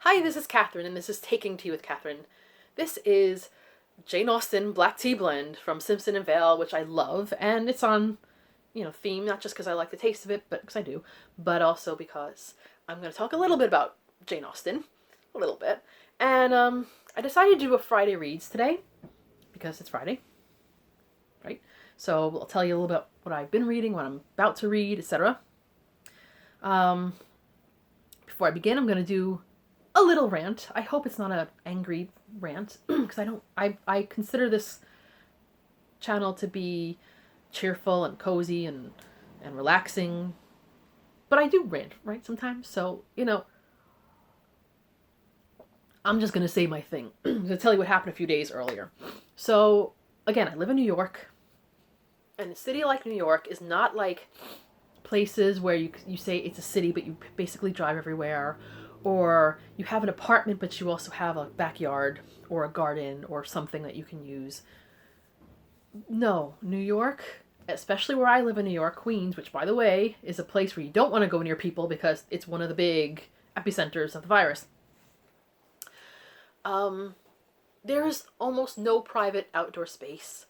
Hi, this is Catherine, and this is Taking Tea with Catherine. This is Jane Austen Black Tea Blend from Simpson and Vale, which I love, and it's on, theme, not just because I like the taste of it, but because I do, but also because I'm going to talk a little bit about Jane Austen, a little bit, and I decided to do a Friday reads today, because it's Friday, right? So I'll tell you a little bit what I've been reading, what I'm about to read, etc. Before I begin, I'm going to do a little rant. I hope it's not an angry rant because I consider this channel to be cheerful and cozy and relaxing. But I do rant, right, sometimes. So, I'm just going to say my thing. I'm going to tell you what happened a few days earlier. So, again, I live in New York. And a city like New York is not like places where you say it's a city, but you basically drive everywhere. Or you have an apartment, but you also have a backyard or a garden or something that you can use. No, New York, especially where I live in New York, Queens, which, by the way, is a place where you don't want to go near people because it's one of the big epicenters of the virus. There's almost no private outdoor space.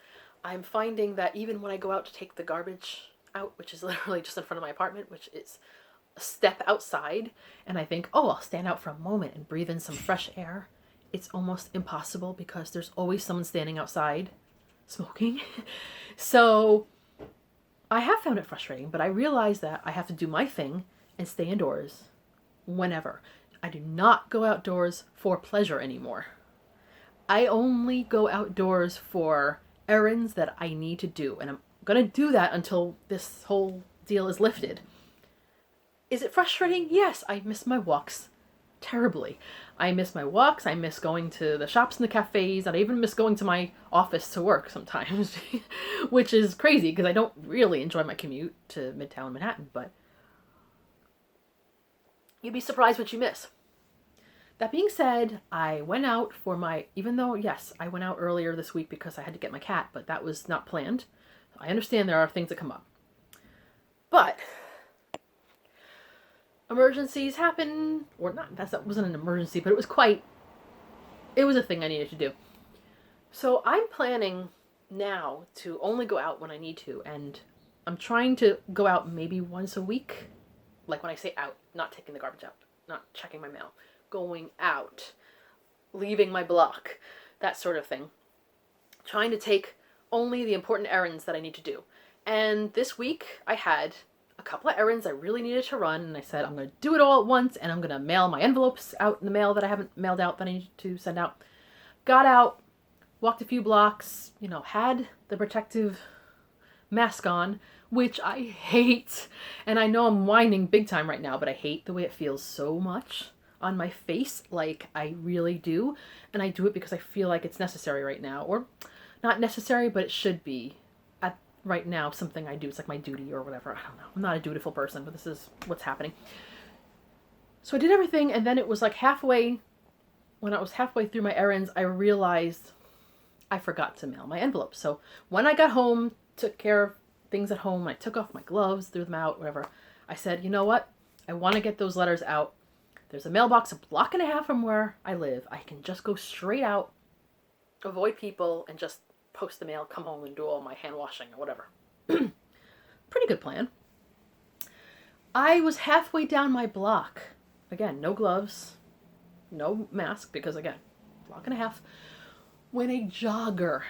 I'm finding that even when I go out to take the garbage out, which is literally just in front of my apartment, which is a step outside, and I think, oh, I'll stand out for a moment and breathe in some fresh air. It's almost impossible because there's always someone standing outside smoking. So I have found it frustrating, but I realize that I have to do my thing and stay indoors whenever. I do not go outdoors for pleasure anymore. I only go outdoors for errands that I need to do, and I'm going to do that until this whole deal is lifted. Is it frustrating? Yes, I miss my walks terribly. I miss my walks. I miss going to the shops and the cafes. And I even miss going to my office to work sometimes, which is crazy because I don't really enjoy my commute to Midtown Manhattan, but you'd be surprised what you miss. That being said, I went out for even though, yes, I went out earlier this week because I had to get my cat, but that was not planned. I understand there are things that come up. But emergencies happen, or not, that wasn't an emergency, but it was a thing I needed to do. So I'm planning now to only go out when I need to, and I'm trying to go out maybe once a week. Like when I say out, not taking the garbage out, not checking my mail, going out, leaving my block, that sort of thing. Trying to take only the important errands that I need to do. And this week I had a couple of errands I really needed to run, and I said I'm going to do it all at once, and I'm going to mail my envelopes out in the mail that I haven't mailed out that I need to send out. Got out, walked a few blocks, had the protective mask on, which I hate. And I know I'm whining big time right now, but I hate the way it feels so much on my face, like I really do. And I do it because I feel like it's necessary right now, or not necessary, but it should be right now something I do. It's like my duty or whatever. I don't know. I'm not a dutiful person, but this is what's happening. So I did everything, and then it was like when I was halfway through my errands, I realized I forgot to mail my envelopes. So when I got home, took care of things at home, I took off my gloves, threw them out, whatever. I said, you know what? I want to get those letters out. There's a mailbox a block and a half from where I live. I can just go straight out, avoid people, and just post the mail, come home and do all my hand washing or whatever. Pretty good plan. I was halfway down my block. Again, no gloves, no mask, because again, block and a half. When a jogger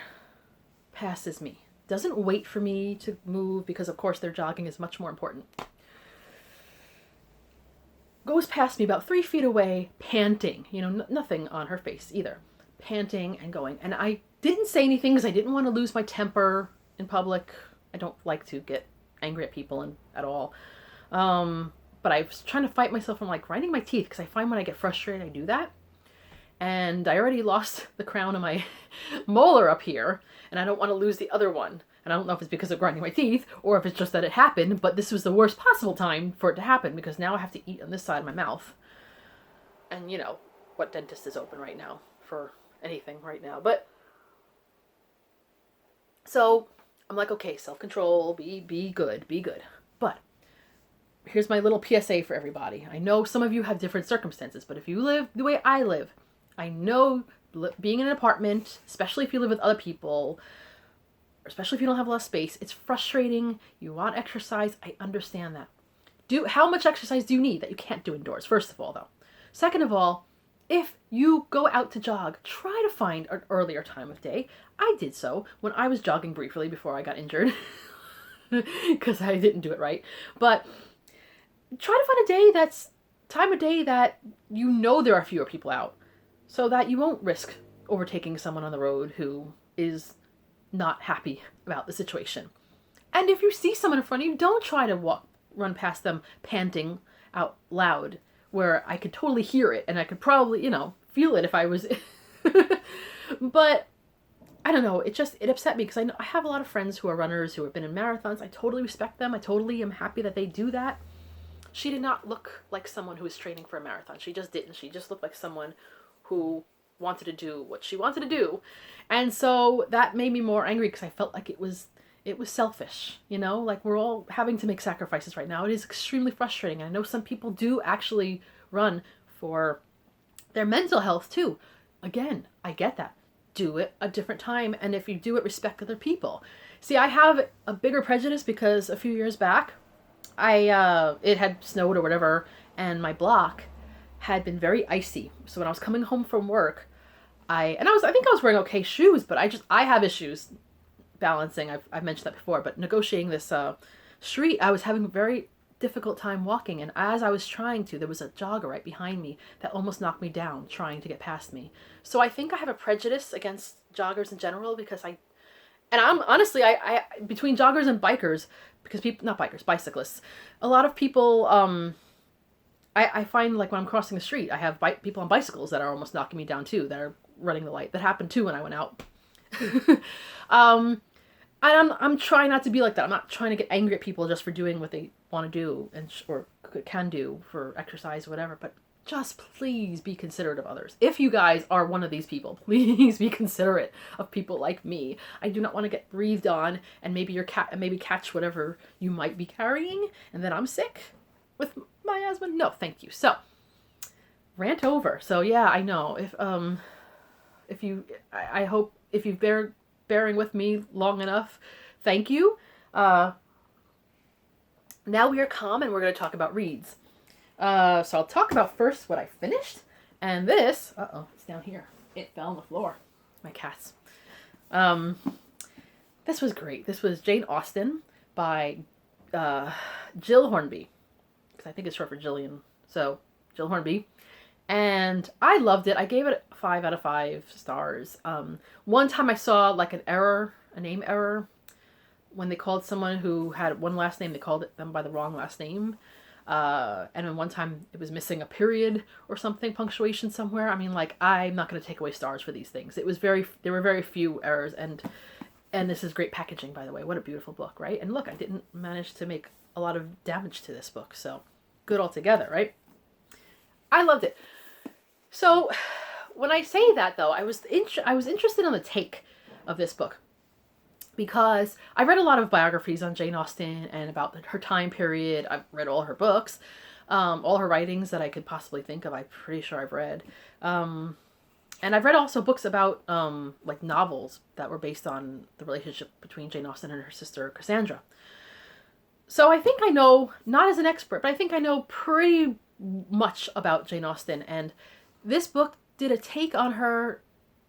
passes me, doesn't wait for me to move because of course their jogging is much more important. Goes past me about 3 feet away, panting, nothing on her face either. Panting and going. And I didn't say anything because I didn't want to lose my temper in public. I don't like to get angry at people at all. But I was trying to fight myself from grinding my teeth because I find when I get frustrated I do that. And I already lost the crown of my molar up here, and I don't want to lose the other one. And I don't know if it's because of grinding my teeth or if it's just that it happened, but this was the worst possible time for it to happen because now I have to eat on this side of my mouth. And what dentist is open right now for anything right now. But so I'm like, okay, self-control, be good. But here's my little PSA for everybody. I know some of you have different circumstances, but if you live the way I live, I know being in an apartment, especially if you live with other people, especially if you don't have a lot of space, it's frustrating. You want exercise. I understand that. How much exercise do you need that you can't do indoors? First of all, though. Second of all, if you go out to jog, try to find an earlier time of day. I did so when I was jogging briefly before I got injured because I didn't do it right. But try to find time of day that you know there are fewer people out so that you won't risk overtaking someone on the road who is not happy about the situation. And if you see someone in front of you, don't try to run past them panting out loud where I could totally hear it and I could probably, feel it if I was. But I don't know, it upset me because I have a lot of friends who are runners who have been in marathons. I totally respect them. I totally am happy that they do that. She did not look like someone who was training for a marathon. She just didn't. She just looked like someone who wanted to do what she wanted to do. And so that made me more angry because I felt like it was selfish, like we're all having to make sacrifices right now. It is extremely frustrating. I know some people do actually run for their mental health too. Again, I get that. Do it a different time. And if you do it, respect other people. See, I have a bigger prejudice because a few years back, it had snowed or whatever, and my block had been very icy. So when I was coming home from work, I think I was wearing okay shoes, but I have issues balancing. I've mentioned that before, but negotiating this street, I was having a very difficult time walking, and as I was trying to, there was a jogger right behind me that almost knocked me down trying to get past me. So I think I have a prejudice against joggers in general because I'm honestly, I between joggers and bikers, because people, not bikers, bicyclists, a lot of people, I find like when I'm crossing the street, I have people on bicycles that are almost knocking me down too, that are running the light. That happened too when I went out. I'm trying not to be like that. I'm not trying to get angry at people just for doing what they want to do or can do for exercise or whatever, but just please be considerate of others. If you guys are one of these people, please be considerate of people like me. I do not want to get breathed on and maybe catch whatever you might be carrying, and then I'm sick with my asthma. No, thank you. So, rant over. So yeah, I know I hope if you've bearing with me long enough, thank you. Now we are calm and we're going to talk about reads. So I'll talk about first what I finished, and this, it's down here. It fell on the floor. My cats. This was great. This was Jane Austen by Jill Hornby, because I think it's short for Jillian. So Jill Hornby. And I loved it. I gave it 5 out of 5 stars. One time I saw like a name error, when they called someone who had one last name, they called them by the wrong last name. And then one time it was missing a period or something, punctuation somewhere. I mean, like, I'm not going to take away stars for these things. There were very few errors, and this is great packaging, by the way. What a beautiful book, right? And look, I didn't manage to make a lot of damage to this book, so good altogether, right? I loved it. So when I say that, though, I was interested in the take of this book, because I read a lot of biographies on Jane Austen and about her time period. I've read all her books, all her writings that I could possibly think of. I'm pretty sure I've read. And I've read also books about like novels that were based on the relationship between Jane Austen and her sister Cassandra. So I think I know, not as an expert, but I think I know pretty much about Jane Austen. And this book did a take on her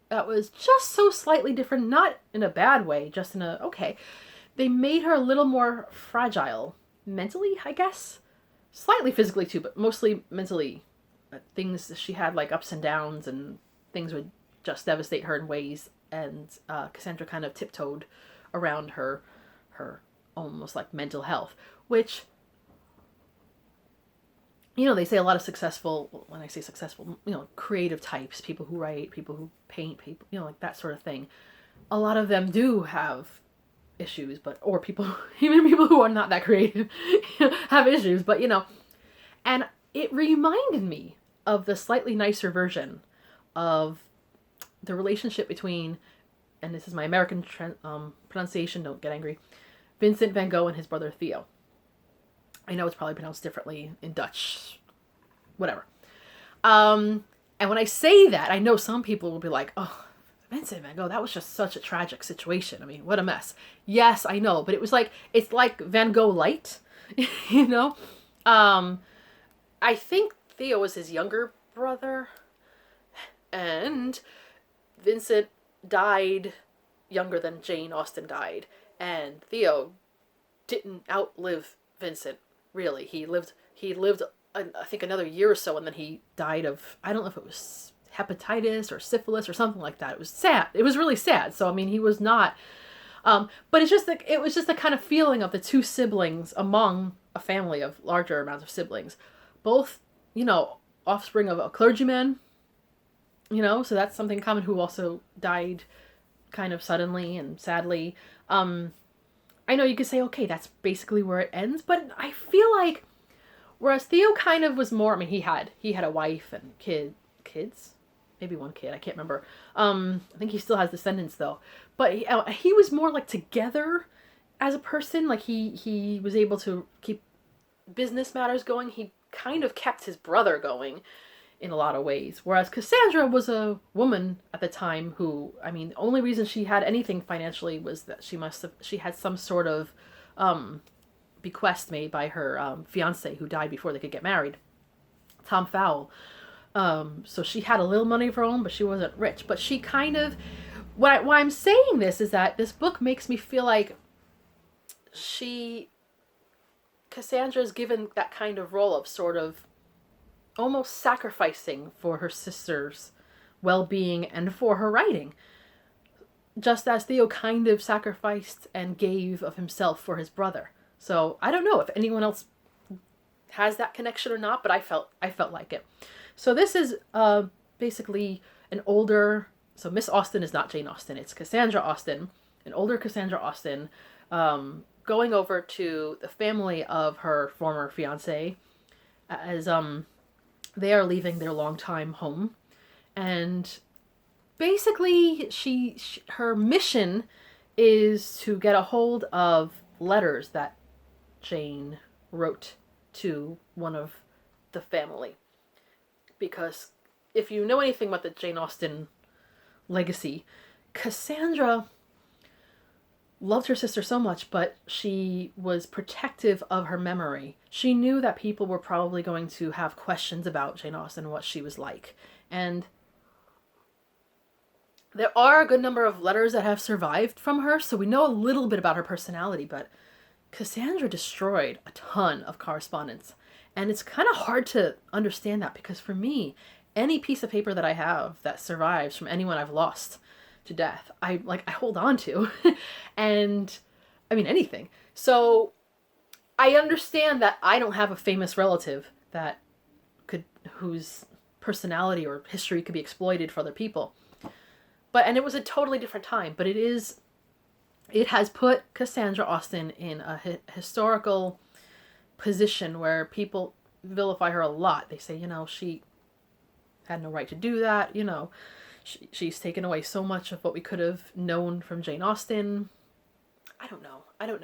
that was just so slightly different, not in a bad way, just in a, okay. They made her a little more fragile mentally, I guess. Slightly physically too, but mostly mentally. Things, she had like ups and downs, and things would just devastate her in ways, and Cassandra kind of tiptoed around her almost like mental health, which, you know, they say a lot of successful, when I say successful, you know, creative types, people who write, people who paint, people, you know, like that sort of thing. A lot of them do have issues, or people, even people who are not that creative have issues, but, you know, and it reminded me of the slightly nicer version of the relationship between, and this is my American pronunciation, don't get angry, Vincent van Gogh and his brother Theo. I know it's probably pronounced differently in Dutch, whatever. And when I say that, I know some people will be like, oh, Vincent Van Gogh, that was just such a tragic situation. I mean, what a mess. Yes, I know, but it was like, it's like Van Gogh light, you know? I think Theo was his younger brother, and Vincent died younger than Jane Austen died, and Theo didn't outlive Vincent, really. He lived I think another year or so, and then he died of, I don't know if it was hepatitis or syphilis or something like that. It was sad. It was really sad. So I mean, he was not. But it's just like, it was just the kind of feeling of the two siblings among a family of larger amounts of siblings, both, offspring of a clergyman. So that's something common, who also died kind of suddenly and sadly. I know you could say, okay, that's basically where it ends, but I feel like, whereas Theo kind of was more, I mean, he had a wife and kids, maybe one kid, I can't remember. I think he still has descendants though, but he was more like together as a person. Like he was able to keep business matters going. He kind of kept his brother going in a lot of ways. Whereas Cassandra was a woman at the time who, I mean, the only reason she had anything financially was that she had some sort of bequest made by her fiance, who died before they could get married, Tom Fowle. So she had a little money of her own, but she wasn't rich. But she kind of, why I'm saying this is that this book makes me feel like Cassandra's given that kind of role of sort of almost sacrificing for her sister's well-being and for her writing, just as Theo kind of sacrificed and gave of himself for his brother. So I don't know if anyone else has that connection or not, but I felt like it. So this is basically an older, so Miss Austen is not Jane Austen, it's Cassandra Austen, an older Cassandra Austen, going over to the family of her former fiance, as they are leaving their longtime home. And basically her mission is to get a hold of letters that Jane wrote to one of the family. Because if you know anything about the Jane Austen legacy, Cassandra loved her sister so much, but she was protective of her memory. She knew that people were probably going to have questions about Jane Austen and what she was like. And there are a good number of letters that have survived from her, so we know a little bit about her personality, but Cassandra destroyed a ton of correspondence. And it's kind of hard to understand that, because for me, any piece of paper that I have that survives from anyone I've lost to death, I hold on to. And I mean, anything. So I understand that I don't have a famous relative whose personality or history could be exploited for other people. And it was a totally different time, but it has put Cassandra Austen in a historical position where people vilify her a lot. They say, she had no right to do that, she's taken away so much of what we could have known from Jane Austen. I don't know. I don't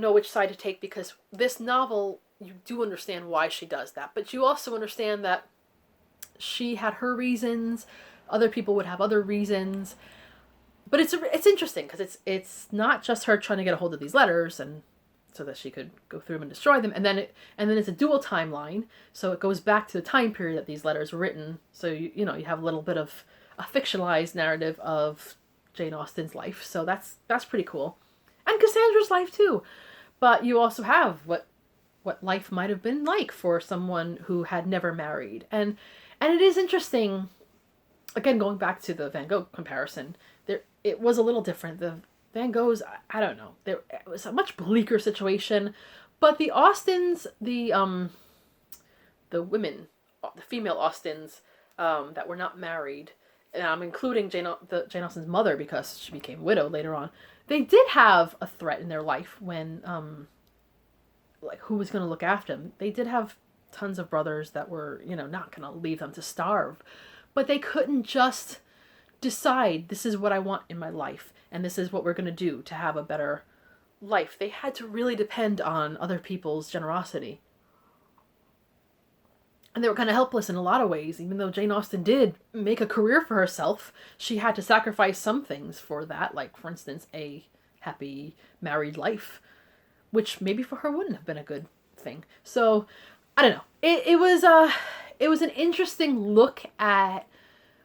know which side to take, because this novel, you do understand why she does that, but you also understand that she had her reasons, other people would have other reasons. But it's interesting, because it's not just her trying to get a hold of these letters and so that she could go through them and destroy them, and then it's a dual timeline, so it goes back to the time period that these letters were written. So you have a little bit of a fictionalized narrative of Jane Austen's life, so that's pretty cool, and Cassandra's life too. But you also have what life might have been like for someone who had never married, and it is interesting. Again, going back to the Van Gogh comparison, it was a little different. The Van Goghs, I don't know. It was a much bleaker situation, but the Austens, the women, the female Austens, that were not married, and I'm including Jane Austen's mother because she became widowed later on. They did have a threat in their life when, who was going to look after them. They did have tons of brothers that were, not going to leave them to starve, but they couldn't just decide, this is what I want in my life, and this is what we're going to do to have a better life. They had to really depend on other people's generosity. And they were kind of helpless in a lot of ways. Even though Jane Austen did make a career for herself, she had to sacrifice some things for that. Like, for instance, a happy married life, which maybe for her wouldn't have been a good thing. So, I don't know. It was an interesting look at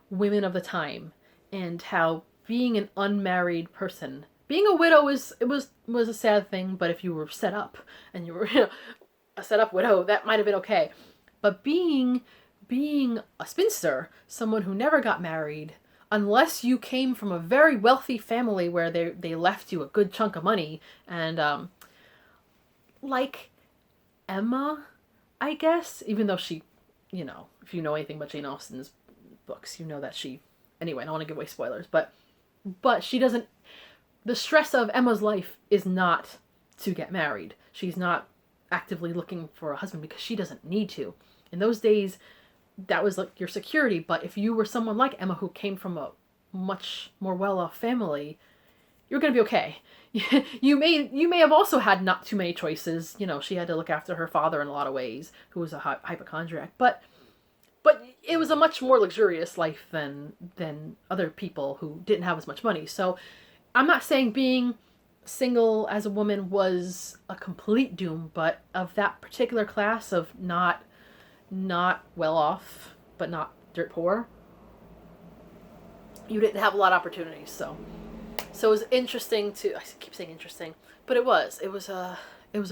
women of the time and how being an unmarried person, being a widow was a sad thing. But if you were set up and you were a set up widow, that might have been okay. But being a spinster, someone who never got married, unless you came from a very wealthy family where they left you a good chunk of money, and like Emma, I guess, even though she, if you know anything about Jane Austen's books, you know that she, anyway, I don't want to give away spoilers, but she doesn't, the stress of Emma's life is not to get married. She's not actively looking for a husband because she doesn't need to. In those days, that was like your security. But if you were someone like Emma who came from a much more well-off family, you're going to be okay. You may have also had not too many choices. She had to look after her father in a lot of ways, who was a hypochondriac. But it was a much more luxurious life than other people who didn't have as much money. So I'm not saying being single as a woman was a complete doom, but of that particular class of not well off, but not dirt poor, you didn't have a lot of opportunities. So it was interesting to, I keep saying interesting, but it was a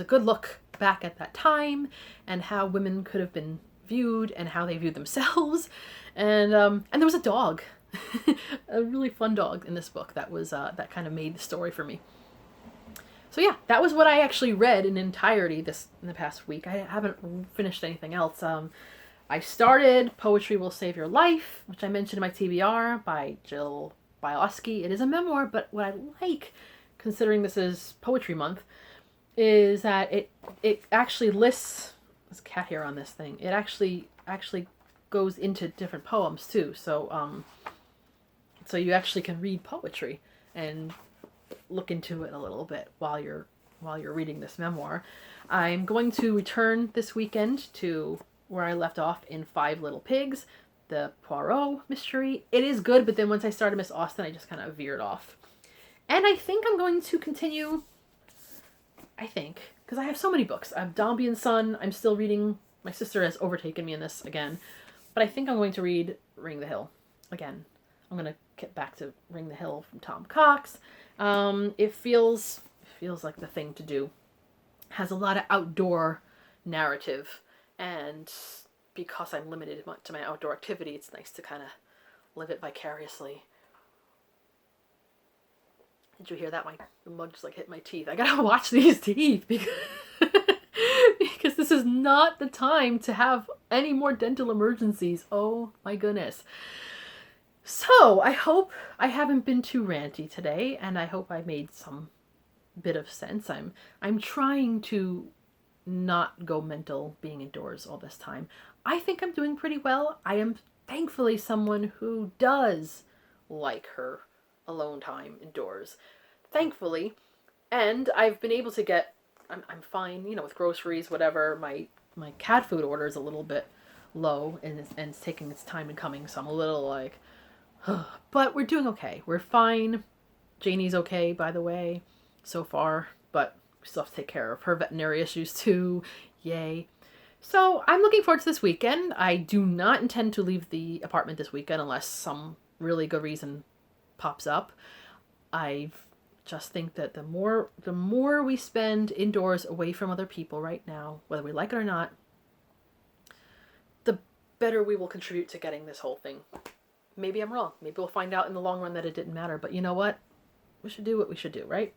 good look back at that time and how women could have been viewed and how they viewed themselves. And there was a dog, a really fun dog in this book that was that kind of made the story for me. So yeah, that was what I actually read in entirety in the past week. I haven't finished anything else. I started Poetry Will Save Your Life, which I mentioned in my TBR, by Jill Bialowski. It is a memoir, but what I like, considering this is Poetry Month, is that it actually lists, there's cat hair on this thing, it actually goes into different poems too. So you actually can read poetry and look into it a little bit while you're reading this memoir. I'm going to return this weekend to where I left off in Five Little Pigs, the Poirot mystery. It is good, but then once I started Miss Austen, I just kind of veered off. And I think I'm going to continue, because I have so many books. I have Dombey and Son. I'm still reading. My sister has overtaken me in this again. But I think I'm going to read Ring the Hill again. I'm going to get back to Ring the Hill from Tom Cox. It feels like the thing to do. Has a lot of outdoor narrative, and because I'm limited to my outdoor activity, it's nice to kind of live it vicariously. Did you hear that? The mug just hit my teeth. I gotta watch these teeth because this is not the time to have any more dental emergencies. Oh my goodness. So, I hope I haven't been too ranty today, and I hope I made some bit of sense. I'm trying to not go mental being indoors all this time. I think I'm doing pretty well. I am thankfully someone who does like her alone time indoors. Thankfully. And I've been able to get, I'm fine, with groceries, whatever. My cat food order is a little bit low, and it's taking its time in coming, so I'm a little but we're doing okay. We're fine. Janie's okay, by the way, so far, but we still have to take care of her veterinary issues too. Yay. So I'm looking forward to this weekend. I do not intend to leave the apartment this weekend unless some really good reason pops up. I just think that the more we spend indoors away from other people right now, whether we like it or not, the better we will contribute to getting this whole thing. Maybe I'm wrong. Maybe we'll find out in the long run that it didn't matter. But you know what? We should do what we should do, right?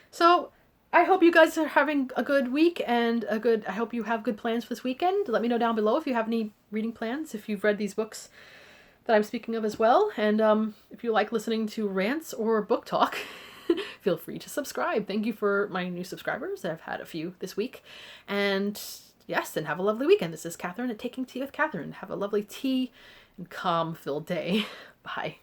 So I hope you guys are having a good week and I hope you have good plans for this weekend. Let me know down below if you have any reading plans, if you've read these books that I'm speaking of as well. And if you like listening to rants or book talk, feel free to subscribe. Thank you for my new subscribers. I've had a few this week. And yes, and have a lovely weekend. This is Catherine at Taking Tea with Catherine. Have a lovely tea and calm-filled day. Bye.